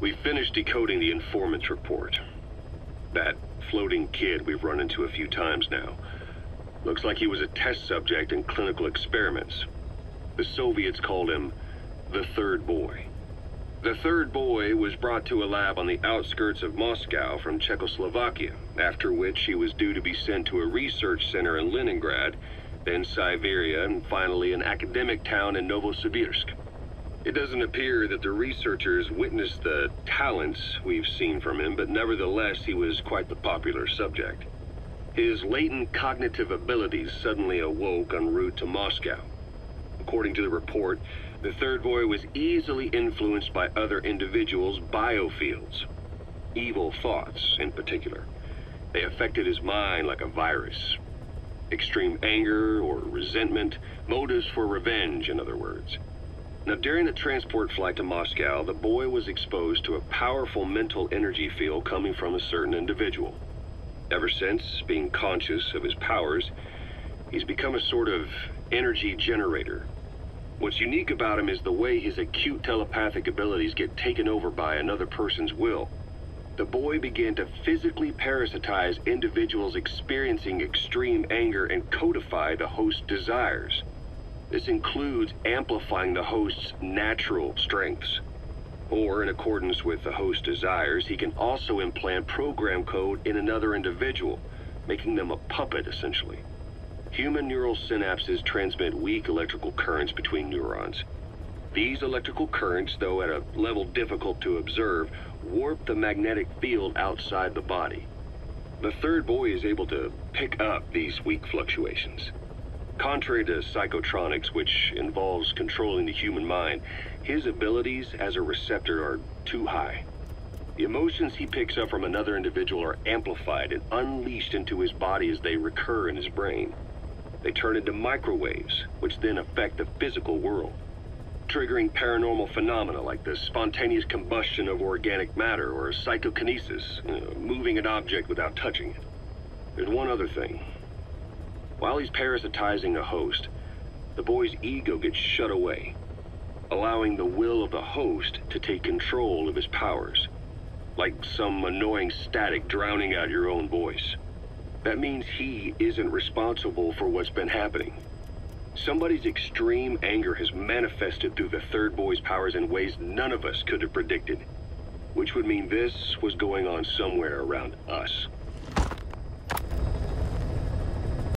We finished decoding the informant's report. That floating kid we've run into a few times now. Looks like he was a test subject in clinical experiments. The Soviets called him the third boy. The third boy was brought to a lab on the outskirts of Moscow from Czechoslovakia, after which he was due to be sent to a research center in Leningrad, then Siberia, and finally an academic town in Novosibirsk. It doesn't appear that the researchers witnessed the talents we've seen from him, but nevertheless he was quite the popular subject. His latent cognitive abilities suddenly awoke en route to Moscow. According to the report, the third boy was easily influenced by other individuals' biofields. Evil thoughts, in particular. They affected his mind like a virus. Extreme anger or resentment, motives for revenge, in other words. Now, during the transport flight to Moscow, the boy was exposed to a powerful mental energy field coming from a certain individual. Ever since, being conscious of his powers, he's become a sort of energy generator. What's unique about him is the way his acute telepathic abilities get taken over by another person's will. The boy began to physically parasitize individuals experiencing extreme anger and codify the host's desires. This includes amplifying the host's natural strengths. Or, in accordance with the host's desires, he can also implant program code in another individual, making them a puppet, essentially. Human neural synapses transmit weak electrical currents between neurons. These electrical currents, though at a level difficult to observe, warp the magnetic field outside the body. The third boy is able to pick up these weak fluctuations. Contrary to psychotronics, which involves controlling the human mind, his abilities as a receptor are too high. The emotions he picks up from another individual are amplified and unleashed into his body as they recur in his brain. They turn into microwaves, which then affect the physical world, triggering paranormal phenomena like the spontaneous combustion of organic matter or psychokinesis, moving an object without touching it. There's one other thing. While he's parasitizing a host, the boy's ego gets shut away, allowing the will of the host to take control of his powers, like some annoying static drowning out your own voice. That means he isn't responsible for what's been happening. Somebody's extreme anger has manifested through the third boy's powers in ways none of us could have predicted, which would mean this was going on somewhere around us.